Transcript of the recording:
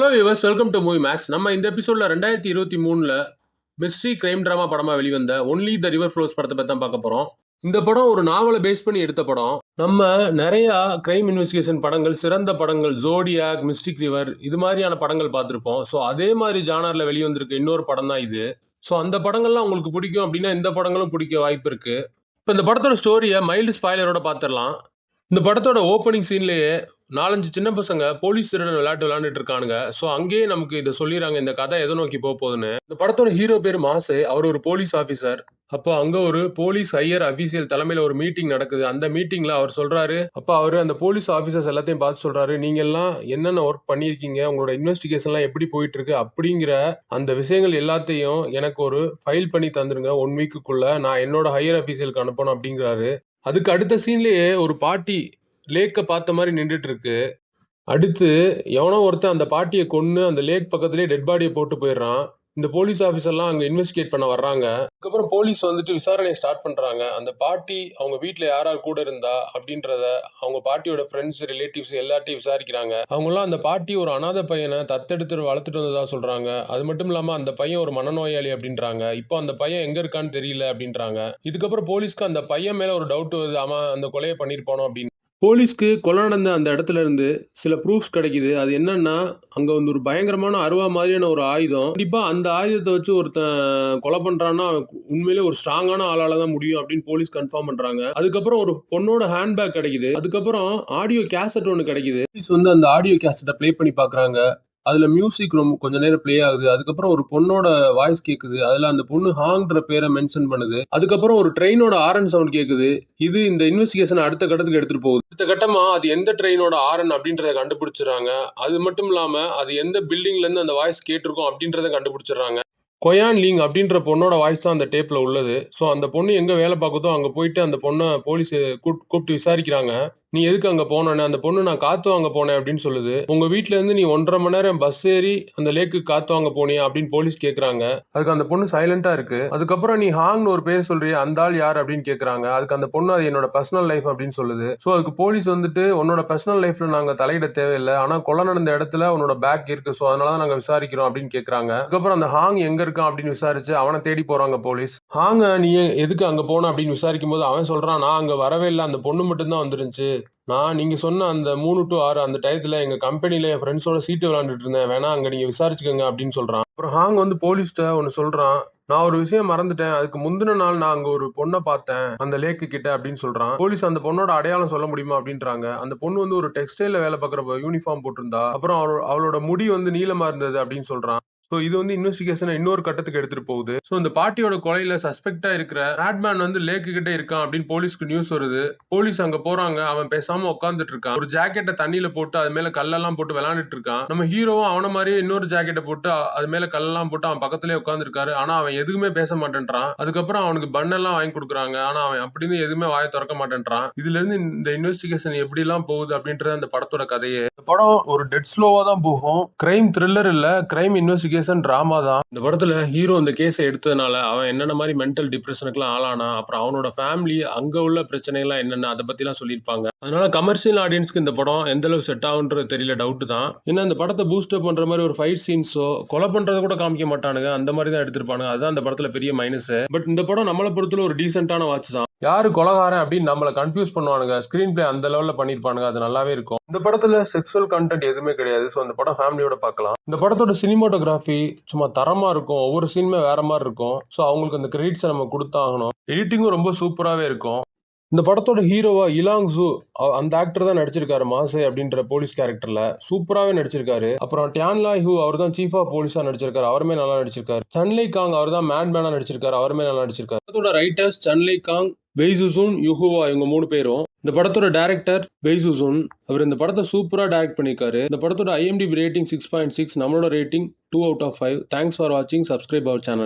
Hello viewers, welcome to Movie Max. நம்ம இந்த எபிசோட்ல 2023ல மிஸ்ட்ரி கிரைம் டிராமா படமா வெளிவந்த ஒன்லி த ரிவர் ஃப்ளோஸ் படத்தை பத்தி தான் பார்க்க போறோம். இந்த படம் ஒரு நாவலை பேஸ் பண்ணி எடுத்த படம். நம்ம நிறைய கிரைம் இன்வெஸ்டிகேஷன் படங்கள், சிறந்த படங்கள், ஜோடியாக், மிஸ்டிக் ரிவர் இது மாதிரியான படங்கள் பார்த்துருப்போம். ஸோ அதே மாதிரி ஜானர்ல வெளிவந்திருக்க இன்னொரு படம் தான் இது. ஸோ அந்த படங்கள்லாம் உங்களுக்கு பிடிக்கும் அப்படின்னா இந்த படங்களும் பிடிக்க வாய்ப்பு இருக்கு. இப்போ இந்த படத்தோட ஸ்டோரியை மைல்டு ஸ்பாய்லரோட பார்த்துடலாம். இந்த படத்தோட ஓப்பனிங் சீன்லேயே 4-5 சின்ன பசங்க போலீஸ் திருடன் விளையாண்டுட்டு இருக்கானுங்க. ஸோ அங்கேயே நமக்கு இதை சொல்லிடுறாங்க இந்த கதை எதை நோக்கி போகுதுன்னு. இந்த படத்தோட ஹீரோ பேர் மாசு. அவர் ஒரு போலீஸ் ஆஃபீஸர். அப்போ அங்க ஒரு போலீஸ் ஹையர் அபிஷியல் தலைமையில ஒரு மீட்டிங் நடக்குது. அந்த மீட்டிங்ல அவர் சொல்றாரு, அப்போ அவர் அந்த போலீஸ் ஆஃபீஸர்ஸ் எல்லாத்தையும் பார்த்து சொல்றாரு, நீங்க எல்லாம் என்னென்ன ஒர்க் பண்ணியிருக்கீங்க, உங்களோட இன்வெஸ்டிகேஷன்லாம் எப்படி போயிட்டு இருக்கு அப்படிங்கிற அந்த விஷயங்கள் எல்லாத்தையும் எனக்கு ஒரு ஃபைல் பண்ணி தந்துருங்க 1 வீக்குக்குள்ள, நான் என்னோட ஹையர் அபிஷியலுக்கு அனுப்பணும் அப்படிங்கிறாரு. அதுக்கு அடுத்த சீன்லயே ஒரு பாட்டி லேக்கை பார்த்த மாதிரி நின்றுட்டு இருக்கு. அடுத்து எவனோ ஒருத்தன் அந்த பாட்டியை கொன்னு அந்த லேக் பக்கத்துலேயே டெட் பாடியை போட்டு போயிடுறான். இந்த போலீஸ் ஆஃபீஸர்லாம் அங்கே இன்வெஸ்டிகேட் பண்ண வர்றாங்க. அதுக்கப்புறம் போலீஸ் வந்துட்டு விசாரணையை ஸ்டார்ட் பண்ணுறாங்க. அந்த பாட்டி அவங்க வீட்டில் யார் யார் கூட இருந்தா அப்படின்றத அவங்க பாட்டியோட ஃப்ரெண்ட்ஸ், ரிலேட்டிவ்ஸ் எல்லாத்தையும் விசாரிக்கிறாங்க. அவங்களாம் அந்த பாட்டி ஒரு அனாதை பையனை தத்தெடுத்து வளர்த்துட்டு வந்ததா சொல்றாங்க. அது மட்டும் இல்லாமல் அந்த பையன் ஒரு மனநோயாளி அப்படின்றாங்க. இப்போ அந்த பையன் எங்க இருக்கான்னு தெரியல அப்படின்றாங்க. இதுக்கப்புறம் போலீஸ்க்கு அந்த பையன் மேல ஒரு டவுட் வருது, அவன் அந்த கொலையை பண்ணியிருப்பானோ அப்படின்னு. போலீஸ்க்கு கொலை நடந்த அந்த இடத்துல இருந்து சில ப்ரூஃப்ஸ் கிடைக்குது. அது என்னன்னா, அங்க வந்து ஒரு பயங்கரமான அருவா மாதிரியான ஒரு ஆயுதம். கண்டிப்பா அந்த ஆயுதத்தை வச்சு ஒருத்தன் கொலை பண்றான்னா உண்மையிலே ஒரு ஸ்ட்ராங்கான ஆளால தான் முடியும் அப்படின்னு போலீஸ் கன்ஃபார்ம் பண்றாங்க. அதுக்கப்புறம் ஒரு பொண்ணோட ஹேண்ட்பேக் கிடைக்குது. அதுக்கப்புறம் ஆடியோ கேசட் ஒன்று கிடைக்குது. போலீஸ் வந்து அந்த ஆடியோ கேசட்டை ப்ளே பண்ணி பாக்குறாங்க. அதுல மியூசிக் ரொம்ப கொஞ்ச நேரம் பிளே ஆகுது. அதுக்கப்புறம் ஒரு பொண்ணோட வாய்ஸ் கேக்குது. அதுல அந்த பொண்ணு ஹாங்ன்ற பேரை மென்ஷன் பண்ணுது. அதுக்கப்புறம் ஒரு ட்ரெயினோட ஆரன் சவுண்ட் கேக்குது. இது இந்த இன்வெஸ்டிகேஷன் அடுத்த கட்டத்துக்கு எடுத்துட்டு போகுது. அடுத்த கட்டமா அது எந்த ட்ரெயினோட ஆரன் அப்படின்றத கண்டுபிடிச்சிடறாங்க. அது மட்டும் இல்லாம அது எந்த பில்டிங்ல இருந்து அந்த வாய்ஸ் கேட்டிருக்கோம் அப்படின்றத கண்டுபிடிச்சிடறாங்க. கொயான் லீங் அப்படின்ற பொண்ணோட வாய்ஸ் தான் அந்த டேப்ல உள்ளது. ஸோ அந்த பொண்ணு எங்க வேலை பார்க்குதோ அங்க போயிட்டு அந்த பொண்ணை போலீஸ் கூப்பிட்டு விசாரிக்கிறாங்க. நீ எதுக்கு அங்க போனேன்னு. அந்த பொண்ணு நான் காத்து வாங்க போனேன் அப்படின்னு சொல்லுது. உங்க வீட்டுல இருந்து நீ 1.5 மணி நேரம் பஸ் ஏறி அந்த லேக்கு காத்து வாங்க போனியா அப்படின்னு போலீஸ் கேக்குறாங்க. அதுக்கு அந்த பொண்ணு சைலண்டா இருக்கு. அதுக்கப்புறம் நீ ஹாங்னு ஒரு பேர் சொல்றிய, அந்த ஆள் யார் அப்படின்னு கேக்குறாங்க. அதுக்கு அந்த பொண்ணு அது என்னோட பர்சனல் லைஃப் அப்படின்னு சொல்லுது. ஸோ அதுக்கு போலீஸ் வந்துட்டு உன்னோட பர்சனல் லைஃப்ல நாங்க தலையிட தேவையில்லை, ஆனா கொலை நடந்த இடத்துல உன்னோட பேக் இருக்கு, ஸோ அதனாலதான் நாங்க விசாரிக்கிறோம் அப்படின்னு கேக்குறாங்க. அதுக்கப்புறம் அந்த ஹாங் எங்க இருக்கான் அப்படின்னு விசாரிச்சு அவனை தேடி போறாங்க போலீஸ். ஹாங்க நீ எதுக்கு அங்க போன அப்படின்னு விசாரிக்கும் போது அவன் சொல்றான், நான் அங்க வரவே இல்லை, அந்த பொண்ணு மட்டும் தான் வந்துருந்துச்சு. நான் நீங்க சொன்ன அந்த 3 to 6 அந்த டயத்துல எங்க கம்பெனில என் ஃப்ரெண்ட்ஸோட சீட்டு விளையாண்டுட்டு இருந்தேன், வேணா அங்க நீங்க விசாரிச்சுக்கோங்க அப்படின்னு சொல்றான். அப்புறம் ஹாங் வந்து போலீஸ்ட ஒன்னு சொல்றான், நான் ஒரு விஷயம் மறந்துட்டேன், அதுக்கு முந்தின நாள் நான் அங்க ஒரு பொண்ணை பார்த்தேன் அந்த லேக்கு கிட்ட அப்படின்னு சொல்றான். போலீஸ் அந்த பொண்ணோட அடையாளம் சொல்ல முடியுமா அப்படின்றாங்க. அந்த பொண்ணு வந்து ஒரு டெக்ஸ்டைல்ல வேலை பார்க்குற யூனிஃபார்ம் போட்டிருந்தா. அப்புறம் அவளோட முடி வந்து நீளமா இருந்தது அப்படின்னு சொல்றான். ஸோ இது வந்து இன்வெஸ்டிகேஷனை இன்னொரு கட்டத்துக்கு எடுத்துட்டு போகுது. ஸோ இந்த பாட்டியோட கொலையில சஸ்பெக்டா இருக்கிற பேட்மேன் வந்து லேக்கு கிட்ட இருக்கான் அப்படின்னு போலீஸ்க்கு நியூஸ் வருது. போலீஸ் அங்க போறாங்க. அவன் பேசாம உட்காந்துட்டு இருக்கான். ஒரு ஜாக்கெட்டை தண்ணியில போட்டு அது மேல கல்லெல்லாம் போட்டு விளையாண்டுட்டு இருக்கான். நம்ம ஹீரோவும் அவன மாதிரியே இன்னொரு ஜாக்கெட்டை போட்டு அது மேல கல்லெல்லாம் போட்டு அவன் பக்கத்துலயே உட்கார்ந்து இருக்காரு. ஆனா அவன் எதுவுமே பேச மாட்டேன்றான். அதுக்கப்புறம் அவனுக்கு பண்ணெல்லாம் வாங்கி கொடுக்குறாங்க. ஆனா அவன் அப்படின்னு எதுவுமே வாயை திறக்க மாட்டேன்றான். இதுல இருந்து இந்த இன்வெஸ்டிகேஷன் எப்படி எல்லாம் போகுது அப்படின்றது அந்த படத்தோட கதையே. இந்த படம் ஒரு டெட் ஸ்லோவா தான் போகும். கிரைம் த்ரில்லர் இல்ல, கிரைம் இன்வெஸ்டிகேஷன் டிராமா தான். இந்த படத்துல ஹீரோ இந்த கேஸை எடுத்ததுனால அவன் என்னென்ன மாதிரி மென்டல் டிப்ரெஷனுக்குலாம் ஆளானா, அப்புறம் அவனோட ஃபேமிலி அங்க உள்ள பிரச்சனைலாம் என்னென்ன அதை பத்தி எல்லாம் சொல்லியிருப்பாங்க. அதனால கமர்ஷியல் ஆடியன்ஸ்க்கு இந்த படம் எந்த அளவு செட் ஆகுன்றது தெரியல, டவுட் தான். ஏன்னா இந்த படத்தை பூஸ்ட் அப் பண்ற மாதிரி ஒரு ஃபைட் சீன்ஸோ கொலை பண்றதை கூட காமிக்க மாட்டானுங்க, அந்த மாதிரி தான் எடுத்திருப்பானுங்க. அதுதான் இந்த படத்துல பெரிய மைனஸ். பட் இந்த படம் நம்மளை பொறுத்தல ஒரு டீசென்டான வாட்ச் தான். யாரு கொலகாரன் அப்படின்னு நம்மளை கன்ஃபியூஸ் பண்ணுவானுங்க. ஸ்கிரீன் பிளே அந்த லெவல்ல பண்ணிருப்பானுங்க, அது நல்லாவே இருக்கும். இந்த படத்துல செக்ஸுவல் கண்டென்ட் எதுவுமே கிடையாது. ஸோ அந்த படம் ஃபேமிலியோட பார்க்கலாம். இந்த படத்தோட சினிமாட்டோகிராஃபி சும்மா தரமா இருக்கும். ஒவ்வொரு சீனுமே வேற மாதிரி இருக்கும். ஸோ அவங்களுக்கு அந்த கிரெடிட்ஸை நம்ம கொடுத்தாகணும். எடிட்டிங்கும் ரொம்ப சூப்பராகவே இருக்கும். இந்த படத்தோட ஹீரோவா இலாங் ஜூ அந்த ஆக்டர் தான் நடிச்சிருக்காரு. மாசே அப்படின்ற போலீஸ் கேரக்டர்ல சூப்பராகவே நடிச்சிருக்காரு. அப்புறம் டியான் லாய் ஹூ அவர் தான் சீஃப் ஆஃப் போலீஸா நடிச்சிருக்காரு, அவருமே நல்லா நடிச்சிருக்காரு. சன்லை காங் அவர் தான் மேட்மேனா நடிச்சிருக்காரு, அவருமே நல்லா நடிச்சிருக்காரு. படத்தோட ரைட்டர்ஸ் சன்லை காங், வெய்சுசூன் யுஹுவா, இவங்க 3 பேரும். இந்த படத்தோட டைரக்டர் வெய்சுசூன், அவர் இந்த படத்தை சூப்பரா டைரக்ட் பண்ணிருக்காரு. இந்த படத்தோட IMDb ரேட்டிங் 6.6, நம்மளோட rating 2 out of 5. Thanks for வாட்சிங். Subscribe our channel.